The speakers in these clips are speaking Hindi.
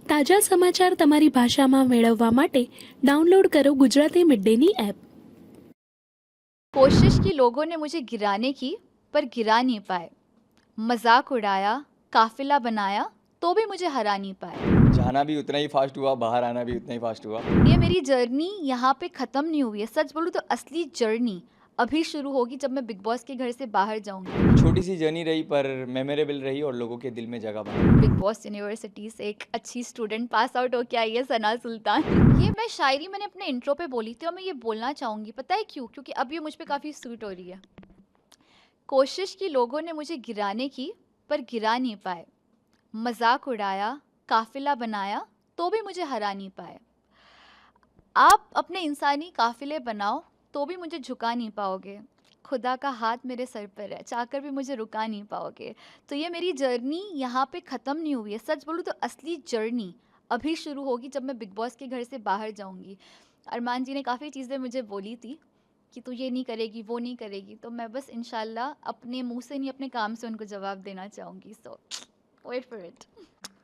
તાજા સમાચાર તમારી ભાષામાં મેળવવા માટે ડાઉનલોડ કરો ગુજરાતી મિડ ડેની એપ। कोशिश की लोगों ने मुझे गिराने की, पर गिरा नहीं पाए। मजाक उड़ाया, काफिला बनाया, तो भी मुझे हरा नहीं पाए। जाना भी उतना ही फास्ट हुआ, बाहर आना भी उतना ही फास्ट हुआ। ये मेरी जर्नी यहाँ पे ख़त्म नहीं हुई है। सच बोलूँ तो असली जर्नी अभी शुरू होगी जब मैं बिग बॉस के घर से बाहर जाऊंगी। छोटी सी जर्नी रही पर मेमोरेबल रही और लोगों के दिल में जगह बना। बिग बॉस यूनिवर्सिटी से एक अच्छी स्टूडेंट पास आउट होके आई है सना सुल्तान। ये मैं शायरी मैंने अपने इंट्रो पे बोली थी और मैं ये बोलना चाहूँगी, पता है क्यों? क्योंकि अब ये मुझ पे काफ़ी सूट हो रही है। कोशिश की लोगों ने मुझे गिराने की, पर गिरा नहीं पाए। मजाक उड़ाया, काफिला बनाया, तो भी मुझे हरा नहीं पाए। आप अपने इंसानी काफिले बनाओ तो भी मुझे झुका नहीं पाओगे। खुदा का हाथ मेरे सर पर है, चाहकर भी मुझे रुका नहीं पाओगे। तो ये मेरी जर्नी यहाँ पे ख़त्म नहीं हुई है। सच बोलूँ तो असली जर्नी अभी शुरू होगी जब मैं बिग बॉस के घर से बाहर जाऊँगी। अरमान जी ने काफ़ी चीज़ें मुझे बोली थी कि तू ये नहीं करेगी, वो नहीं करेगी, तो मैं बस इंशाल्लाह अपने मुंह से नहीं अपने काम से उनको जवाब देना चाहूँगी। सो वेट फॉर इट।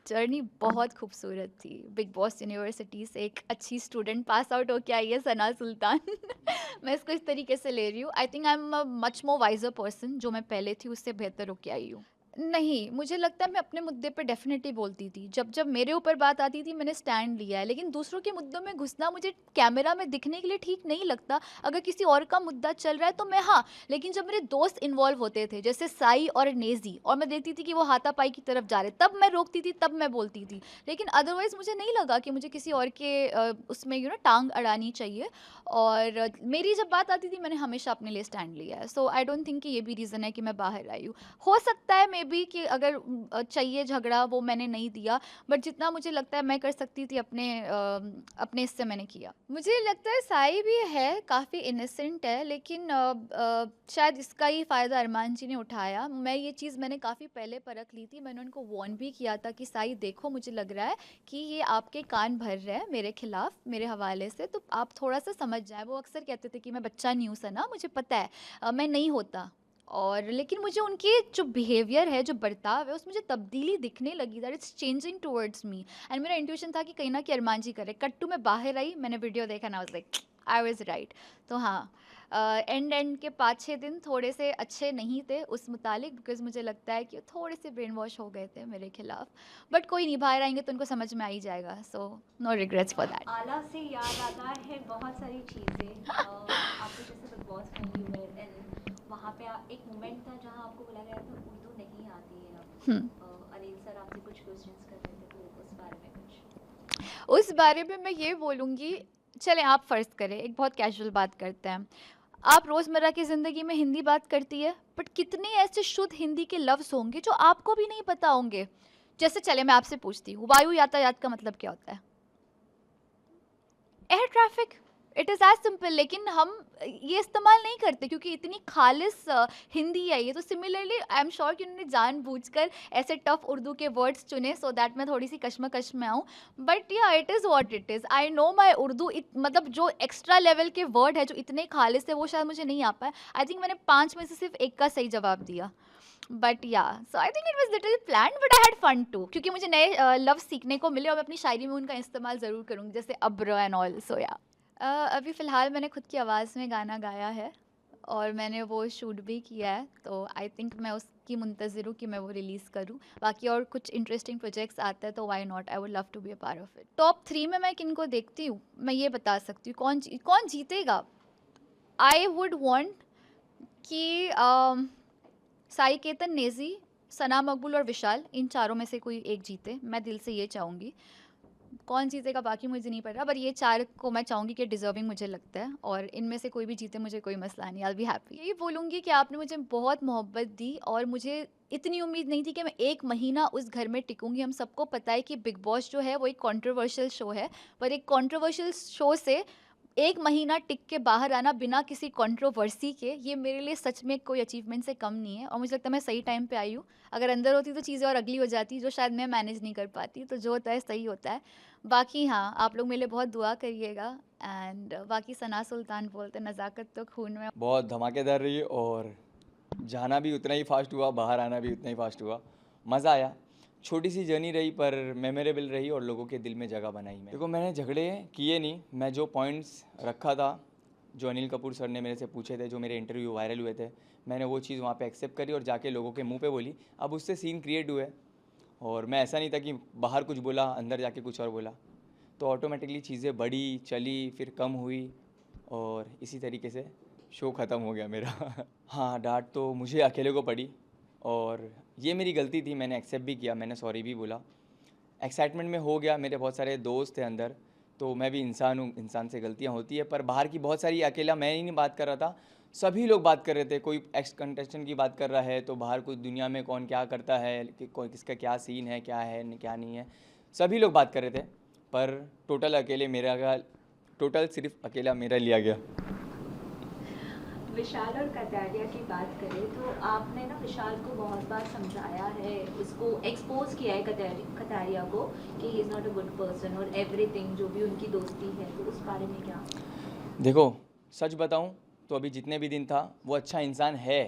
जर्नी बहुत खूबसूरत थी। बिग बॉस यूनिवर्सिटी से एक अच्छी स्टूडेंट पास आउट होके आई है सना सुल्तान। मैं इसको इस तरीके से ले रही हूँ। I think I am a much more wiser person. जो मैं पहले थी उससे बेहतर होके आई हूँ। नहीं, मुझे लगता है मैं अपने मुद्दे पे डेफिनेटली बोलती थी। जब जब मेरे ऊपर बात आती थी मैंने स्टैंड लिया है, लेकिन दूसरों के मुद्दों में घुसना मुझे कैमरा में दिखने के लिए ठीक नहीं लगता। अगर किसी और का मुद्दा चल रहा है तो मैं हाँ, लेकिन जब मेरे दोस्त इन्वॉल्व होते थे जैसे साई और नेजी और मैं देखती थी कि वो हाथापाई की तरफ जा रहे, तब मैं रोकती थी, तब मैं बोलती थी। लेकिन अदरवाइज़ मुझे नहीं लगा कि मुझे किसी और के उसमें टांग अड़ानी चाहिए। और मेरी जब बात आती थी मैंने हमेशा अपने लिए स्टैंड लिया है। सो आई डोंट थिंक कि ये भी रीज़न है कि मैं बाहर आई हूँ। हो सकता है मे बी कि अगर चाहिए झगड़ा वो मैंने नहीं दिया, बट जितना मुझे लगता है मैं कर सकती थी अपने इससे मैंने किया। मुझे लगता है साई भी है, काफ़ी इनोसेंट है, लेकिन शायद इसका ही फ़ायदा अरमान जी ने उठाया। ये चीज़ मैंने काफ़ी पहले परख ली थी। मैंने उनको वार्न भी किया था कि साई देखो मुझे लग रहा है कि ये आपके कान भर रहे हैं मेरे खिलाफ, मेरे हवाले से, तो आप थोड़ा सा समझ जाए। वो अक्सर कहते थे कि मैं बच्चा नहीं हूँ सना, मुझे पता है मैं नहीं होता। और लेकिन मुझे उनके जो बिहेवियर है, जो बर्ताव है, उसमें मुझे तब्दीली दिखने लगी, that it's changing towards me. And मेरा इंट्यूशन था कि कहीं ना कि अरमान जी करे। कट्टू में बाहर आई, मैंने वीडियो देखा ना, was like I was right. तो हाँ, एंड के 5-6 दिन थोड़े से अच्छे नहीं थे उस मुतालिक, बिकॉज मुझे लगता है कि वो थोड़े से ब्रेन वॉश हो गए थे मेरे खिलाफ। बट कोई नहीं, बाहर आएंगे तो उनको समझ में आ ही जाएगा। So no regrets for that. आला से याद आता है बहुत सारी चीज़ें। आपको जैसे बिग बॉस में यू वर एंड वहाँ पे एक मोमेंट था जहाँ आपको बोला गया था उर्दू नहीं आती है अब। अनिल सर आपसे कुछ क्वेश्चंस कर रहे थे, तो उस बारे में कुछ। उस बारे में मैं ये बोलूँगी, चलें आप फ़र्ज़ करें, एक बहुत कैजुअल बात करते हैं। आप रोज़मर्रा की ज़िंदगी में हिंदी बात करती है, बट कितने ऐसे शुद्ध हिंदी के लफ्ज़ होंगे जो आपको भी नहीं पता होंगे। जैसे चले मैं आपसे पूछती हूँ, वायु यातायात का मतलब क्या होता है? Air traffic. It is as simple. लेकिन हम ये इस्तेमाल नहीं करते क्योंकि इतनी खालिस हिंदी है ये। तो सिमिलरली आई एम श्योर कि उन्होंने जानबूझकर ऐसे टफ उर्दू के वर्ड्स चुने सो दैट मैं थोड़ी सी कश्मकश में आऊँ। बट या it is what it is. I know my Urdu, मतलब जो एक्स्ट्रा लेवल के वर्ड है जो इतने खालिस है वो शायद मुझे नहीं आ पाए। आई थिंक मैंने 5 में से सिर्फ एक का सही जवाब दिया। बट या so I think it was little planned, but I had fun too, क्योंकि मुझे नए लफ्ज़ सीखने को मिले और मैं अपनी शायरी में उनका इस्तेमाल ज़रूर करूँगी, जैसे अब्र एंड ऑल। सो या अभी फ़िलहाल मैंने खुद की आवाज़ में गाना गाया है और मैंने वो शूट भी किया है। तो आई थिंक मैं उसकी मुंतज़िर हूँ कि मैं वो रिलीज़ करूँ। बाकी और कुछ इंटरेस्टिंग प्रोजेक्ट्स आते हैं तो why not, I would love to be a part of it. Top 3 में मैं किनको देखती हूँ मैं ये बता सकती हूँ। कौन जीतेगा? आई वुड वांट कि साई केतन, नेज़ी, सना मकबूल और विशाल, इन चारों में से कोई एक जीते। मैं दिल से ये चाहूँगी। कौन जीतेगा बाकी मुझे नहीं पता, पर ये 4 को मैं चाहूँगी कि डिज़र्विंग मुझे लगता है, और इनमें से कोई भी जीते मुझे कोई मसला नहीं, आई विल बी हैप्पी। यही बोलूँगी कि आपने मुझे बहुत मोहब्बत दी और मुझे इतनी उम्मीद नहीं थी कि मैं 1 महीना उस घर में टिकूँगी। हम सबको पता है कि बिग बॉस जो है वो एक कंट्रोवर्शियल शो है, पर एक कंट्रोवर्शियल शो से 1 महीना टिक के बाहर आना बिना किसी कंट्रोवर्सी के, ये मेरे लिए सच में कोई अचीवमेंट से कम नहीं है। और मुझे लगता है मैं सही टाइम पे आई हूँ। अगर अंदर होती तो चीज़ें और अगली हो जाती, जो शायद मैं मैनेज नहीं कर पाती। तो जो होता है सही होता है। बाकी हाँ, आप लोग मेरे लिए बहुत दुआ करिएगा। एंड बाकी सना सुल्तान बोलते नज़ाकत तो खून में। बहुत धमाकेदार रही और जाना भी उतना ही फास्ट हुआ, बाहर आना भी उतना ही फास्ट हुआ। मज़ा आया। छोटी सी जर्नी रही पर मेमोरेबल रही और लोगों के दिल में जगह बनाई। मैं देखो मैंने झगड़े किए नहीं, मैं जो पॉइंट्स रखा था, जो अनिल कपूर सर ने मेरे से पूछे थे, जो मेरे इंटरव्यू वायरल हुए थे, मैंने वो चीज़ वहाँ पे एक्सेप्ट करी और जाके लोगों के मुंह पे बोली। अब उससे सीन क्रिएट हुए और मैं ऐसा नहीं था कि बाहर कुछ बोला अंदर जाके कुछ और बोला, तो ऑटोमेटिकली चीज़ें बढ़ी चली फिर कम हुई और इसी तरीके से शो ख़त्म हो गया मेरा। हाँ, डांट तो मुझे अकेले को पड़ी और ये मेरी गलती थी, मैंने एक्सेप्ट भी किया, मैंने सॉरी भी बोला। एक्साइटमेंट में हो गया, मेरे बहुत सारे दोस्त थे अंदर, तो मैं भी इंसान हूँ, इंसान से गलतियाँ होती है। पर बाहर की बहुत सारी, अकेला मैं ही नहीं बात कर रहा था, सभी लोग बात कर रहे थे। कोई एक्स कंटेस्टेंट की बात कर रहा है तो बाहर कुछ दुनिया में कौन क्या करता है, कि कोई किसका क्या सीन है, क्या नहीं है, सभी लोग बात कर रहे थे। पर टोटल सिर्फ अकेला मेरा लिया गया। विशाल और कटारिया की बात करें तो आपने ना विशाल को बहुत बार समझाया है, उसको एक्सपोज किया है कटारिया को कि he is not a good person और एवरीथिंग, जो भी उनकी दोस्ती है, तो उस बारे में क्या? देखो सच बताऊं तो अभी जितने भी दिन था वो अच्छा इंसान है,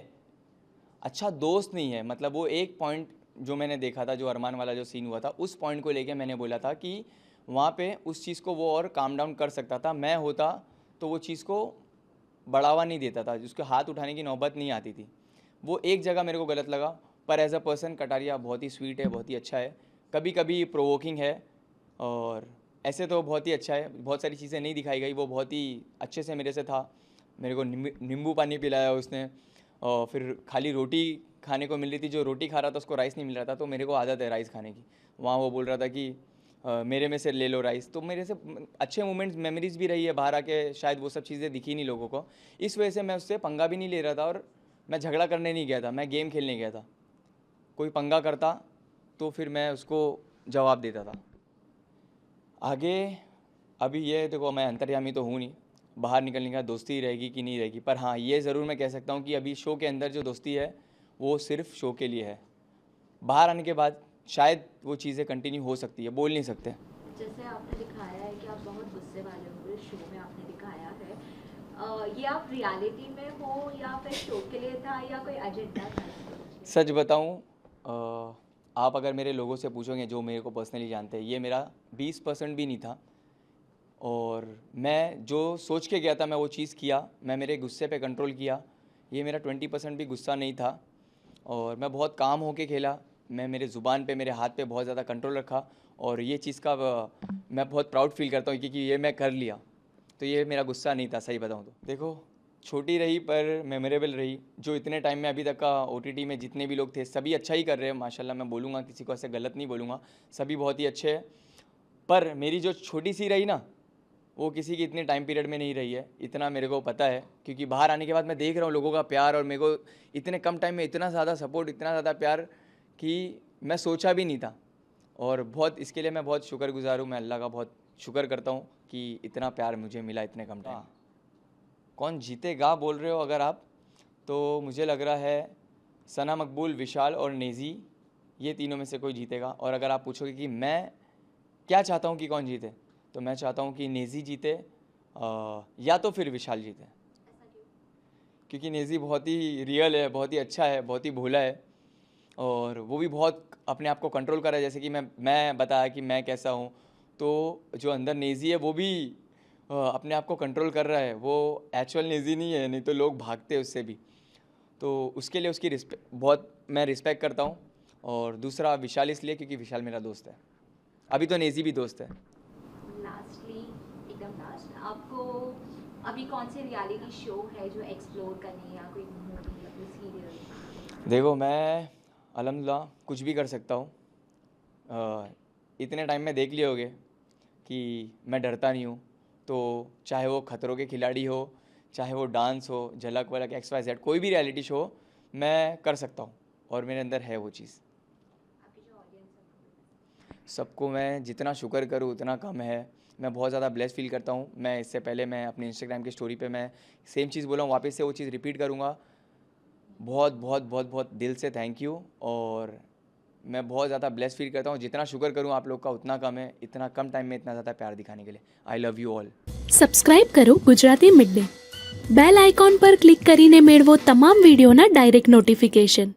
अच्छा दोस्त नहीं है। मतलब वो एक पॉइंट जो मैंने देखा था, जो अरमान वाला जो सीन हुआ था, उस पॉइंट को लेके मैंने बोला था कि वहाँ पे उस चीज़ को वो और काम डाउन कर सकता था। मैं होता तो वो चीज़ को बढ़ावा नहीं देता था, उसके हाथ उठाने की नौबत नहीं आती थी। वो एक जगह मेरे को गलत लगा, पर एज अ पर्सन कटारिया बहुत ही स्वीट है, बहुत ही अच्छा है, कभी कभी प्रोवोकिंग है और ऐसे तो बहुत ही अच्छा है। बहुत सारी चीज़ें नहीं दिखाई गई, वो बहुत ही अच्छे से मेरे से था। मेरे को नींबू पानी पिलाया उसने और फिर खाली रोटी खाने को मिल रही थी, जो रोटी खा रहा था उसको राइस नहीं मिल रहा था, तो मेरे को आदत है राइस खाने की। वहाँ वो बोल रहा था कि मेरे में से ले लो राइस, तो मेरे से अच्छे मोमेंट्स मेमोरीज भी रही है। बाहर आके शायद वो सब चीज़ें दिखी नहीं लोगों को, इस वजह से मैं उससे पंगा भी नहीं ले रहा था और मैं झगड़ा करने नहीं गया था, मैं गेम खेलने गया था। कोई पंगा करता तो फिर मैं उसको जवाब देता था। आगे अभी ये देखो, मैं अंतर्यामी तो हूँ नहीं, बाहर निकलने का दोस्ती रहेगी कि नहीं रहेगी, पर हाँ ये ज़रूर मैं कह सकता हूँ कि अभी शो के अंदर जो दोस्ती है वो सिर्फ शो के लिए है। बाहर आने के बाद शायद वो चीज़ें कंटिन्यू हो सकती है, बोल नहीं सकते। जैसे आपने दिखाया है कि आप बहुत गुस्से वाले हो, इस शो में आपने दिखाया है, ये आप रियलिटी में हो या फिर शो के लिए था या कोई एजेंडा था? सच बताऊँ, आप अगर मेरे लोगों से पूछोगे जो मेरे को पर्सनली जानते हैं, ये मेरा 20% भी नहीं था और मैं जो सोच के गया था मैं वो चीज़ किया। मैं मेरे गुस्से पे कंट्रोल किया, ये मेरा 20% भी गुस्सा नहीं था और मैं बहुत काम होके खेला। मैं मेरे ज़ुबान पे, मेरे हाथ पे बहुत ज़्यादा कंट्रोल रखा और ये चीज़ का मैं बहुत प्राउड फील करता हूँ क्योंकि ये मैं कर लिया। तो ये मेरा गुस्सा नहीं था, सही बताऊँ तो। देखो छोटी रही पर मेमोरेबल रही। जो इतने टाइम में अभी तक का OTT में जितने भी लोग थे सभी अच्छा ही कर रहे हैं माशाल्लाह। मैं बोलूँगा, किसी को ऐसे गलत नहीं बोलूँगा, सभी बहुत ही अच्छे हैं। पर मेरी जो छोटी सी रही ना, वो किसी की इतने टाइम पीरियड में नहीं रही है, इतना मेरे को पता है। क्योंकि बाहर आने के बाद मैं देख रहा हूँ लोगों का प्यार और मेरे को इतने कम टाइम में इतना ज़्यादा सपोर्ट, इतना ज़्यादा प्यार कि मैं सोचा भी नहीं था। और बहुत इसके लिए मैं बहुत शुक्रगुजार हूँ, मैं अल्लाह का बहुत शुक्र करता हूँ कि इतना प्यार मुझे मिला इतने कम टाइम। कौन जीतेगा बोल रहे हो अगर आप, तो मुझे लग रहा है सना मकबूल, विशाल और नेज़ी, ये तीनों में से कोई जीतेगा। और अगर आप पूछोगे कि मैं क्या चाहता हूँ कि कौन जीते, तो मैं चाहता हूँ कि नेज़ी जीते या तो फिर विशाल जीते। क्योंकि नेज़ी बहुत ही रियल है, बहुत ही अच्छा है, बहुत ही भोला है और वो भी बहुत अपने आप को कंट्रोल कर रहा है। जैसे कि मैं बताया कि मैं कैसा हूँ, तो जो अंदर नेज़ी है वो भी अपने आप को कंट्रोल कर रहा है। वो एक्चुअल नेज़ी नहीं है, नहीं तो लोग भागते उससे भी। तो उसके लिए उसकी बहुत मैं रिस्पेक्ट करता हूँ। और दूसरा विशाल इसलिए क्योंकि विशाल मेरा दोस्त है, अभी तो नेज़ी भी दोस्त है। लास्टली, एकदम लास्ट, आपको अभी कौन से रियलिटी शो है जो एक्सप्लोर करनी, या कोई मूवी या कोई सीरियल? देखो मैं अल्हम्दुलिल्लाह कुछ भी कर सकता हूँ। इतने टाइम में देख लिए होगे कि मैं डरता नहीं हूँ। तो चाहे वो खतरों के खिलाड़ी हो, चाहे वो डांस हो, झलक वलक, XYZ, कोई भी रियलिटी शो मैं कर सकता हूँ और मेरे अंदर है वो चीज़। आपकी जो ऑडियंस है सबको मैं जितना शुक्र करूँ उतना कम है। मैं बहुत ज़्यादा ब्लेस फील करता हूँ। मैं इससे पहले मैं अपने इंस्टाग्राम की स्टोरी पे मैं सेम चीज़ बोला हूँ, वापस से वो चीज़ रिपीट करूँगा। बहुत बहुत बहुत बहुत दिल से थैंक यू। और मैं बहुत ज़्यादा ब्लेस फील करता हूँ। जितना शुक्र करूँ आप लोग का उतना कम है, इतना कम टाइम में इतना ज़्यादा प्यार दिखाने के लिए। I love you all. Subscribe કરો Gujarati Mid Day. Bell icon પર ક્લિક કરીને મેળવો તમામ વિડીયોના ડાયરેક્ટ નોટિફિકેશન.